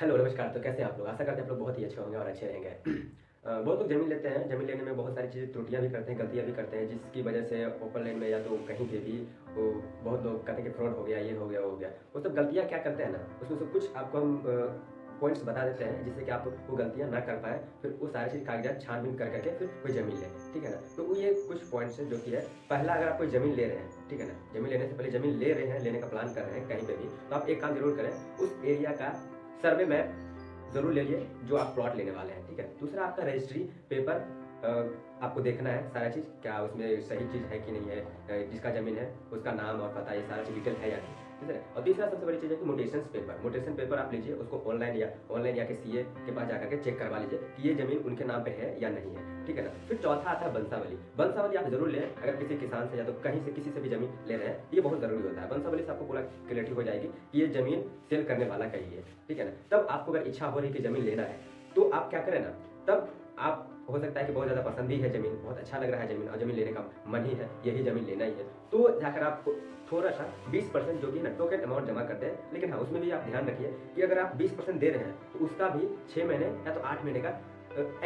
Hello, नमस्कार। तो कैसे हैं आप लोग? आशा करते हैं आप लोग बहुत ही अच्छे होंगे और अच्छे रहेंगे। बहुत लोग ज़मीन लेते हैं, ज़मीन लेने में बहुत सारी चीज़ें त्रुटियाँ भी करते हैं, गलतियाँ भी करते हैं, जिसकी वजह से ओपन लैंड में या तो कहीं पे भी वो बहुत लोग कहते हैं कि फ्रॉड हो गया, ये हो गया, वो हो गया। वो सब गलतियाँ क्या करते हैं ना, उसमें से कुछ आपको हम पॉइंट्स बता देते हैं, जिससे कि आप वो गलतियाँ ना कर पाएँ, फिर वो सारी चीज़ कागज़ात छान-बीन कर के फिर कोई ज़मीन लें, ठीक है ना? तो वो ये कुछ पॉइंट्स हैं जो कि है, पहला अगर आप कोई ज़मीन ले रहे हैं, ठीक है ना? ज़मीन लेने से पहले ज़मीन ले रहे हैं, लेने का प्लान कर रहे हैं कहीं पे भी, तो आप एक काम ज़रूर करें, उस एरिया का सर्वे मैप ज़रूर ले लिए जो आप प्लॉट लेने वाले हैं, ठीक है? दूसरा आपका रजिस्ट्री पेपर आपको देखना है सारा चीज़, क्या उसमें सही चीज़ है कि नहीं है, जिसका ज़मीन है उसका नाम और पता ये सारा चीज़ डिटेल है या नहीं, ठीक है? और तीसरा सबसे बड़ी चीज़ है कि म्यूटेशन पेपर आप लीजिए, उसको ऑनलाइन या के सीए के पास जाकर के चेक करवा लीजिए कि ये ज़मीन उनके नाम पे है या नहीं है, ठीक है ना? फिर चौथा आता है वंशावली। वंशावली आप ज़रूर लें, अगर किसी किसान से या तो कहीं से किसी से भी ज़मीन ले रहे हैं, ये बहुत ज़रूरी होता है। वंशावली से आपको पूरा क्लैरिटी हो जाएगी कि ये ज़मीन सेल करने वाला का ही है, ठीक है ना? तब आपको अगर इच्छा हो रही है कि ज़मीन लेना है, तो आप क्या करें ना, तब आप हो सकता है कि बहुत ज़्यादा पसंद भी है ज़मीन, बहुत अच्छा लग रहा है ज़मीन और ज़मीन लेने का मन ही है, यही ज़मीन लेना ही है। तो जाकर आप थोड़ा-सा 20% जो कि है ना टोकन अमाउंट जमा कर दें। लेकिन हाँ, उसमें भी आप ध्यान रखिए कि अगर आप 20% दे रहे हैं, तो उसका भी 6 महीने या तो 8 महीने का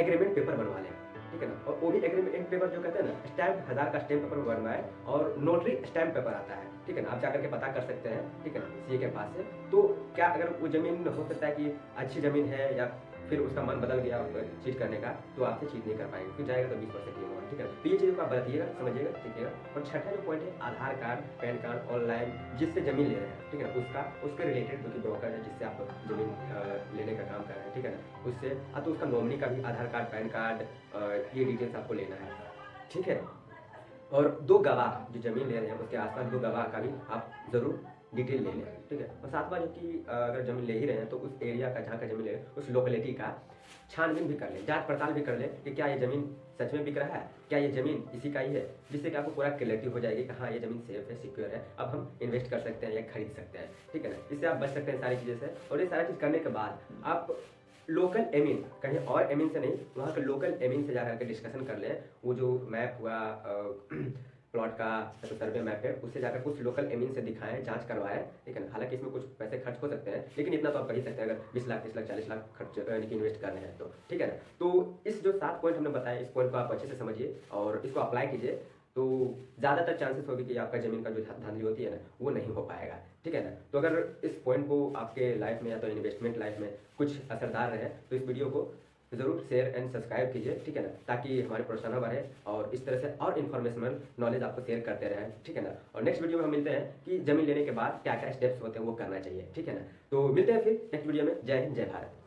एग्रीमेंट पेपर बनवा लें, ठीक है ना? और वो भी एग्रीमेंट पेपर जो कहते हैं ना, स्टैम्प 1000 का स्टैम्प पेपर बनवाएँ और नोटरी स्टैम्प पेपर आता है, ठीक है ना? आप जाकर के पता कर सकते हैं, ठीक है ना? सीए के पास से। तो क्या अगर वो ज़मीन हो सकता है कि अच्छी ज़मीन है या फिर उसका मन बदल गया चीट करने का, तो आपसे चीट नहीं कर पाएँगे, फिर जाएगा तो 20% ही होगा, ठीक है? तो ये चीज़ों को आप बरतिएगा, समझिएगा, सीखिएगा। और छठा जो पॉइंट है आधार कार्ड, पैन कार्ड ऑनलाइन जिससे ज़मीन ले रहे हैं, ठीक है ना? उसके रिलेटेड जो कि ब्रोकर है जिससे आप ज़मीन लेने का काम कर रहे हैं, ठीक है ना? उससे तो उसका नॉमिनी का भी आधार कार्ड, पैन कार्ड ये डिटेल्स आपको लेना है, ठीक है? और 2 गवाह जो ज़मीन ले रहे हैं उसके आस-पास 2 गवाह का भी आप ज़रूर डिटेल ले लें, ठीक है? और सातवाँ जो कि अगर ज़मीन ले ही रहे हैं तो उस एरिया का जहाँ का ज़मीन ले रहे हैं उस लोकेलिटी का छानबीन भी कर लें, जाँच-पड़ताल भी कर लें कि क्या ये ज़मीन सच में बिक रहा है? क्या ये ज़मीन इसी का ही है? जिससे कि आपको पूरा क्लैरिटी हो जाएगी कि हाँ, ये ज़मीन सेफ है, सिक्योर है, अब हम इन्वेस्ट कर सकते हैं या खरीद सकते हैं, ठीक है ना? इससे आप बच सकते हैं सारी चीज़ों से और ये सारी चीज़ करने के बाद आप लोकल एमिन, कहीं और एमिन से नहीं, वहाँ के लोकल एमिन से जाकर के डिस्कशन कर लें। वो जो मैप हुआ प्लॉट का या तो सर्वे मैप है, उससे जाकर कुछ लोकल एमिन से दिखाएँ, जाँच करवाएँ, ठीक है ना? हालाँकि इसमें कुछ पैसे खर्च हो सकते हैं, लेकिन इतना तो आप कर ही सकते हैं अगर 20 लाख, 30 लाख, 40 लाख खर्च यानी कि इन्वेस्ट कर रहे हैं तो, ठीक है ना? तो इस जो 7 पॉइंट हमने बताए, इस पॉइंट को आप अच्छे से समझिए और इसको अप्लाई कीजिए, तो ज़्यादातर चांसेस होगी कि आपका ज़मीन का जो धांधली होती है ना, वो नहीं हो पाएगा, ठीक है ना? तो अगर इस पॉइंट को आपके लाइफ में या तो इन्वेस्टमेंट लाइफ में कुछ असरदार रहे, तो इस वीडियो को ज़रूर शेयर एंड सब्सक्राइब कीजिए, ठीक है ना? ताकि हमारी प्रोत्साहन बढ़े और इस तरह से और इन्फॉर्मेशनल नॉलेज आपको शेयर करते रहें, ठीक है ना? और नेक्स्ट वीडियो में हम मिलते हैं कि ज़मीन लेने के बाद क्या-क्या स्टेप्स होते हैं, वो करना चाहिए, ठीक है ना? तो मिलते हैं फिर नेक्स्ट वीडियो में। जय हिंद, जय भारत।